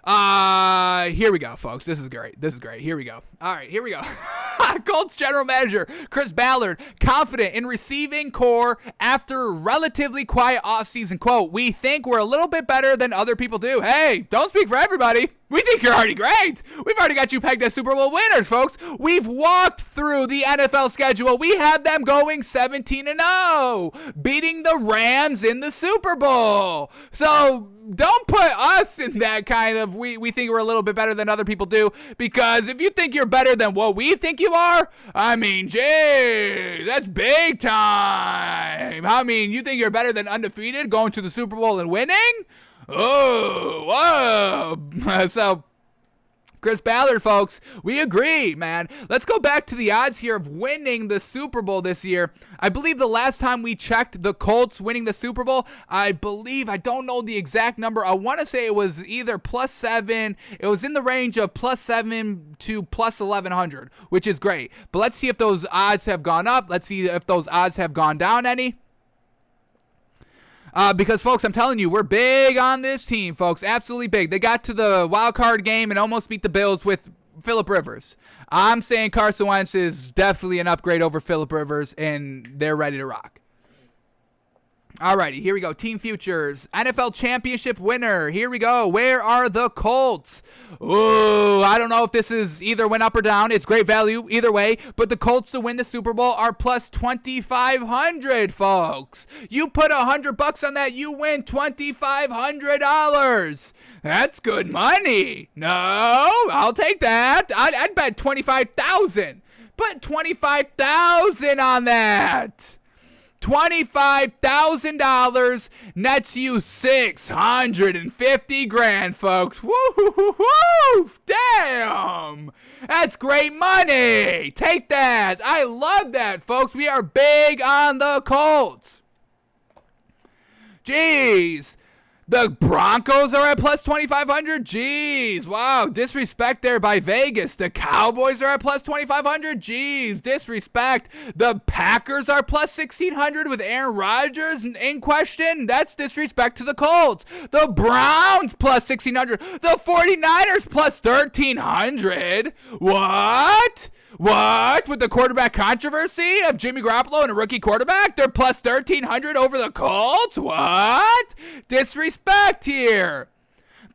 Here we go, folks. This is great. Here we go. All right, here we go. Colts general manager Chris Ballard, confident in receiving core after relatively quiet offseason. Quote, we think we're a little bit better than other people do. Hey, don't speak for everybody. We think you're already great. We've already got you pegged as Super Bowl winners, folks. We've walked through the NFL schedule. We have them going 17-0, beating the Rams in the Super Bowl. So don't put us in that kind of we think we're a little bit better than other people do, because if you think you're better than what we think you are, I mean, geez, that's big time. I mean, you think you're better than undefeated, going to the Super Bowl and winning? Oh, whoa. So, Chris Ballard, folks, we agree, man. Let's go back to the odds here of winning the Super Bowl this year. I believe the last time we checked the Colts winning the Super Bowl, I don't know the exact number. I want to say it was either +7. It was in the range of +7 to +1100, which is great. But let's see if those odds have gone up. Let's see if those odds have gone down any. Because, folks, I'm telling you, we're big on this team, folks. Absolutely big. They got to the wild card game and almost beat the Bills with Phillip Rivers. I'm saying Carson Wentz is definitely an upgrade over Phillip Rivers, and they're ready to rock. Alrighty, here we go. Team futures. NFL championship winner. Here we go. Where are the Colts? Ooh, I don't know if this is either went up or down. It's great value either way. But the Colts to win the Super Bowl are plus 2,500, folks. You put $100 on that, you win $2,500. That's good money. No, I'll take that. I'd bet 25,000. Put 25,000 on that. $25,000 nets you 650 grand, folks. Woo! Damn! That's great money. Take that. I love that, folks. We are big on the Colts. Jeez. The Broncos are at plus 2,500. Jeez. Wow. Disrespect there by Vegas. The Cowboys are at plus 2,500. Jeez. Disrespect. The Packers are plus 1,600 with Aaron Rodgers in question. That's disrespect to the Colts. The Browns plus 1,600. The 49ers plus 1,300. What? With the quarterback controversy of Jimmy Garoppolo and a rookie quarterback, they're plus 1,300 over the Colts? What? Disrespect here.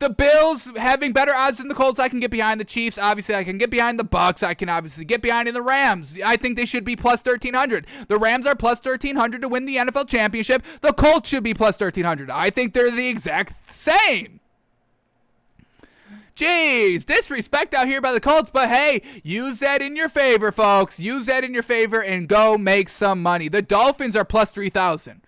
The Bills having better odds than the Colts. I can get behind the Chiefs. Obviously, I can get behind the Bucks. I can obviously get behind in the Rams. I think they should be plus 1,300. The Rams are plus 1,300 to win the NFL championship. The Colts should be plus 1,300. I think they're the exact same. Jeez, disrespect out here by the Colts, but hey, use that in your favor, folks. Use that in your favor and go make some money. The Dolphins are plus 3,000.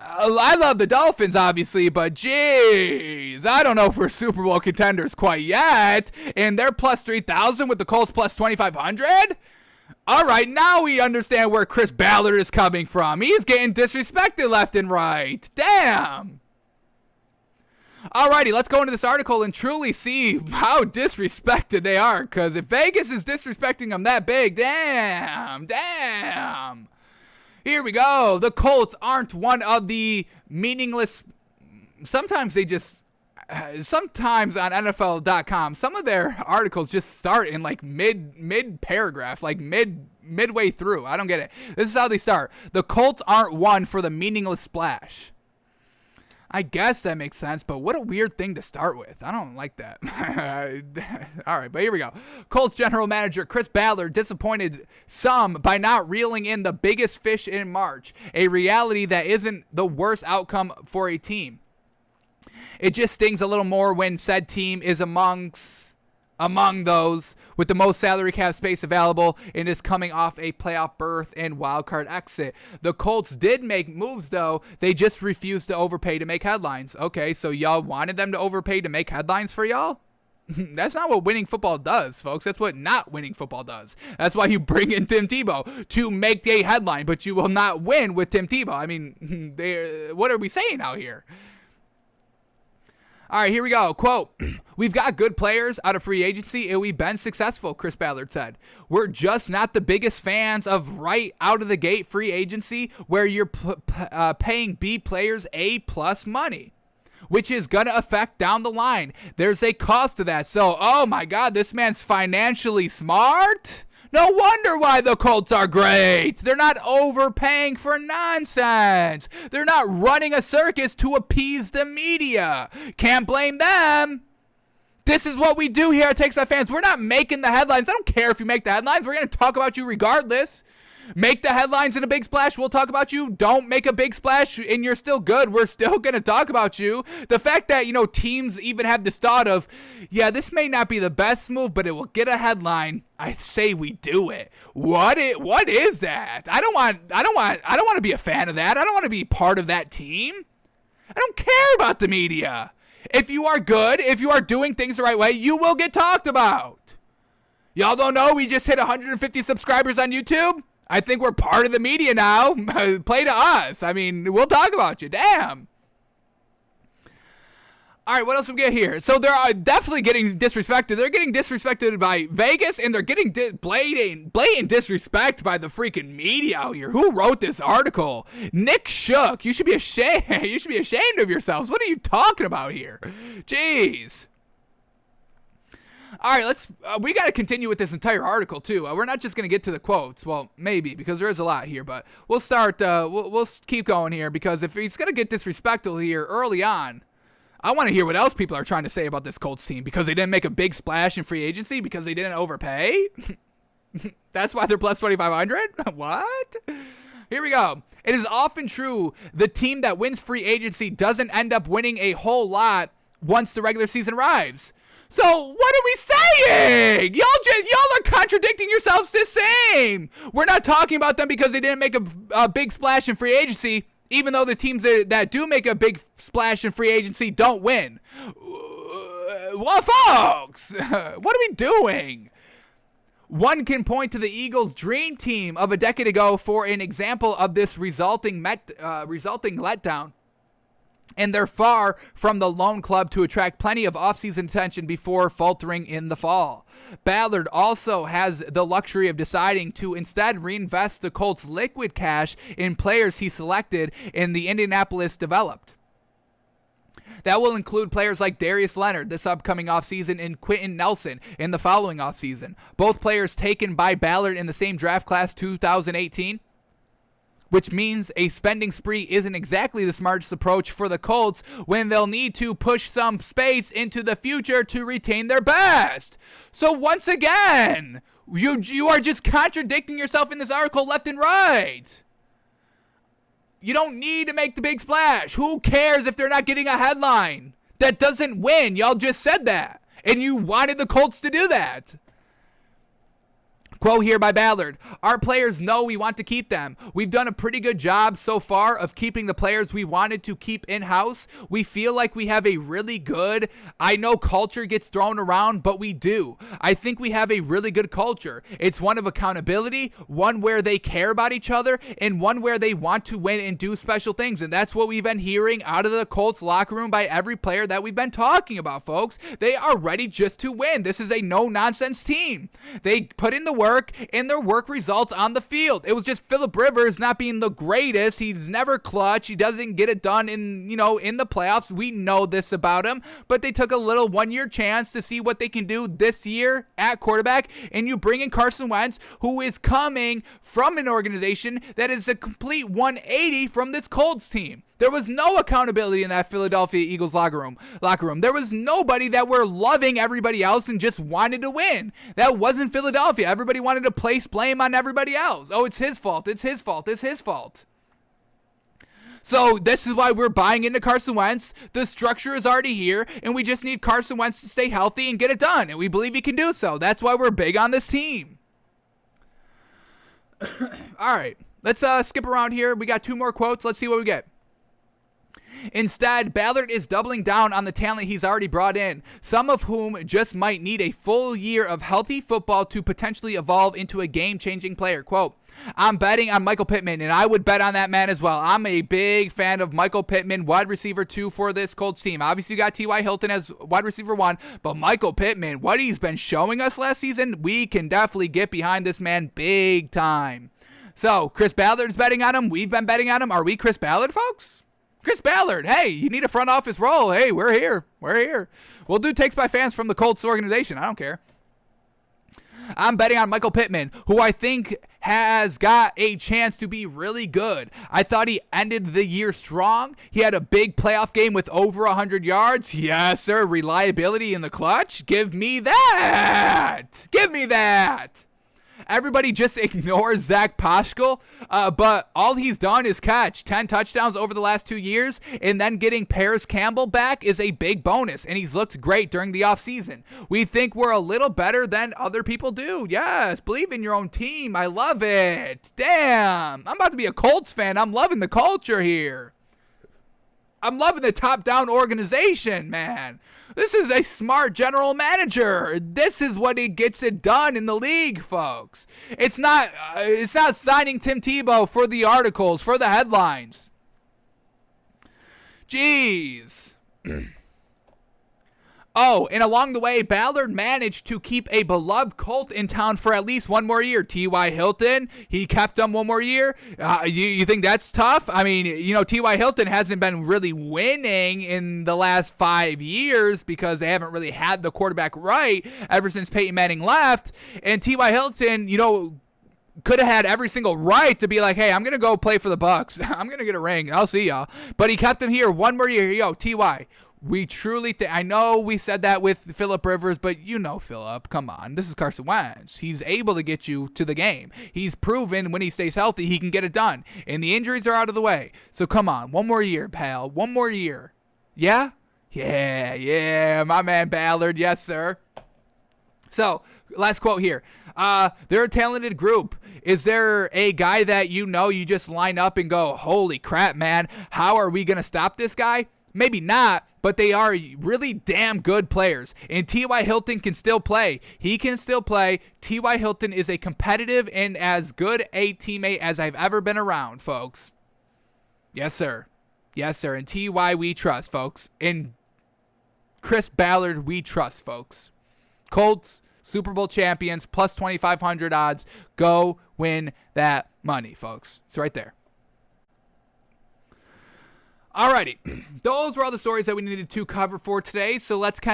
I love the Dolphins, obviously, but jeez, I don't know if we're Super Bowl contenders quite yet. And they're plus 3,000 with the Colts plus 2,500? All right, now we understand where Chris Ballard is coming from. He's getting disrespected left and right. Damn. Alrighty, let's go into this article and truly see how disrespected they are. Because if Vegas is disrespecting them that big, damn. Here we go. The Colts aren't one of the meaningless. Sometimes on NFL.com, some of their articles just start in like mid paragraph, like midway through. I don't get it. This is how they start. The Colts aren't one for the meaningless splash. I guess that makes sense, but what a weird thing to start with. I don't like that. All right, but here we go. Colts general manager Chris Ballard disappointed some by not reeling in the biggest fish in March, a reality that isn't the worst outcome for a team. It just stings a little more when said team is among those with the most salary cap space available and is coming off a playoff berth and wildcard exit. The Colts did make moves, though. They just refused to overpay to make headlines. Okay, so y'all wanted them to overpay to make headlines for y'all? That's not what winning football does, folks. That's what not winning football does. That's why you bring in Tim Tebow, to make a headline, but you will not win with Tim Tebow. I mean, what are we saying out here? All right, here we go. Quote, we've got good players out of free agency, and we've been successful, Chris Ballard said. We're just not the biggest fans of right out of the gate free agency where you're paying B players A+ money. which is going to affect down the line. There's a cost to that. So, oh my God, this man's financially smart? No wonder why the Colts are great. They're not overpaying for nonsense. They're not running a circus to appease the media. Can't blame them. This is what we do here at Takes by Fans. We're not making the headlines. I don't care if you make the headlines. We're going to talk about you regardless. Make the headlines in a big splash, we'll talk about you. Don't make a big splash and you're still good, we're still going to talk about you. The fact that, teams even have this thought of, yeah, this may not be the best move, but it will get a headline. I say we do it. What is that? I don't want to be a fan of that. I don't want to be part of that team. I don't care about the media. If you are good, if you are doing things the right way, you will get talked about. Y'all don't know we just hit 150 subscribers on YouTube? I think we're part of the media now. Play to us. I mean, we'll talk about you. Damn. All right, what else we get here? So they're definitely getting disrespected. They're getting disrespected by Vegas, and they're getting blatant disrespect by the freaking media out here. Who wrote this article? Nick Shook. You should be ashamed. You should be ashamed of yourselves. What are you talking about here? Jeez. All right, we got to continue with this entire article, too. We're not just going to get to the quotes. Well, maybe, because there is a lot here. But we'll start, we'll keep going here, because if he's going to get disrespectful here early on, I want to hear what else people are trying to say about this Colts team. Because they didn't make a big splash in free agency? Because they didn't overpay? That's why they're plus 2,500? What? Here we go. It is often true the team that wins free agency doesn't end up winning a whole lot once the regular season arrives. So what are we saying? Y'all are contradicting yourselves the same. We're not talking about them because they didn't make a big splash in free agency, even though the teams that do make a big splash in free agency don't win. Well, folks, what are we doing? One can point to the Eagles' dream team of a decade ago for an example of this resulting letdown. And they're far from the lone club to attract plenty of offseason attention before faltering in the fall. Ballard also has the luxury of deciding to instead reinvest the Colts' liquid cash in players he selected in the Indianapolis developed. That will include players like Darius Leonard this upcoming offseason and Quentin Nelson in the following offseason. Both players taken by Ballard in the same draft class 2018. Which means a spending spree isn't exactly the smartest approach for the Colts when they'll need to push some space into the future to retain their best. So once again, you are just contradicting yourself in this article left and right. You don't need to make the big splash. Who cares if they're not getting a headline? That doesn't win. Y'all just said that. And you wanted the Colts to do that. Quote here by Ballard, our players know we want to keep them. We've done a pretty good job so far of keeping the players we wanted to keep in-house. We feel like we have a really good, I know culture gets thrown around, but we do. I think we have a really good culture. It's one of accountability, one where they care about each other, and one where they want to win and do special things. And that's what we've been hearing out of the Colts locker room by every player that we've been talking about, folks. They are ready just to win. This is a no-nonsense team. They put in the work, and their work results on the field. It was just Phillip Rivers not being the greatest. He's never clutch. He doesn't get it done in the playoffs. We know this about him, but they took a little one-year chance to see what they can do this year at quarterback, and you bring in Carson Wentz, who is coming from an organization that is a complete 180 from this Colts team. There was no accountability in that Philadelphia Eagles locker room. There was nobody that were loving everybody else and just wanted to win. That wasn't Philadelphia. Everybody wanted to place blame on everybody else. Oh, it's his fault. It's his fault. It's his fault. So this is why we're buying into Carson Wentz. The structure is already here, and we just need Carson Wentz to stay healthy and get it done. And we believe he can do so. That's why we're big on this team. All right. Let's skip around here. We got two more quotes. Let's see what we get. Instead, Ballard is doubling down on the talent he's already brought in, some of whom just might need a full year of healthy football to potentially evolve into a game-changing player. Quote, I'm betting on Michael Pittman, and I would bet on that man as well. I'm a big fan of Michael Pittman, wide receiver 2 for this Colts team. Obviously, you got T.Y. Hilton as wide receiver 1, but Michael Pittman, what he's been showing us last season, we can definitely get behind this man big time. So, Chris Ballard's betting on him. We've been betting on him. Are we Chris Ballard, folks? Chris Ballard, hey, you need a front office role. Hey, we're here. We're here. We'll do takes by fans from the Colts organization. I don't care. I'm betting on Michael Pittman, who I think has got a chance to be really good. I thought he ended the year strong. He had a big playoff game with over 100 yards. Yes, sir. Reliability in the clutch. Give me that. Give me that. Everybody just ignores Zach Pascal, but all he's done is catch 10 touchdowns over the last 2 years, and then getting Paris Campbell back is a big bonus, and he's looked great during the offseason. We think we're a little better than other people do. Yes, believe in your own team. I love it. Damn, I'm about to be a Colts fan. I'm loving the culture here. I'm loving the top-down organization, man. This is a smart general manager. This is what he gets it done in the league, folks. It's not signing Tim Tebow for the articles, for the headlines. Jeez. Oh, and along the way, Ballard managed to keep a beloved Colt in town for at least one more year. T.Y. Hilton, he kept him one more year. You think that's tough? I mean, T.Y. Hilton hasn't been really winning in the last 5 years because they haven't really had the quarterback right ever since Peyton Manning left. And T.Y. Hilton, could have had every single right to be like, hey, I'm going to go play for the Bucs. I'm going to get a ring. I'll see y'all. But he kept him here one more year. Yo, T.Y., we truly think, I know we said that with Phillip Rivers, but Phillip, come on. This is Carson Wentz. He's able to get you to the game. He's proven when he stays healthy, he can get it done. And the injuries are out of the way. So come on, one more year, pal. One more year. Yeah? Yeah, my man Ballard. Yes, sir. So, last quote here. They're a talented group. Is there a guy that you just line up and go, holy crap, man, how are we going to stop this guy? Maybe not, but they are really damn good players. And T.Y. Hilton can still play. He can still play. T.Y. Hilton is a competitive and as good a teammate as I've ever been around, folks. Yes, sir. Yes, sir. And T.Y. we trust, folks. And Chris Ballard we trust, folks. Colts, Super Bowl champions, plus 2,500 odds. Go win that money, folks. It's right there. Alrighty, those were all the stories that we needed to cover for today, so let's kind of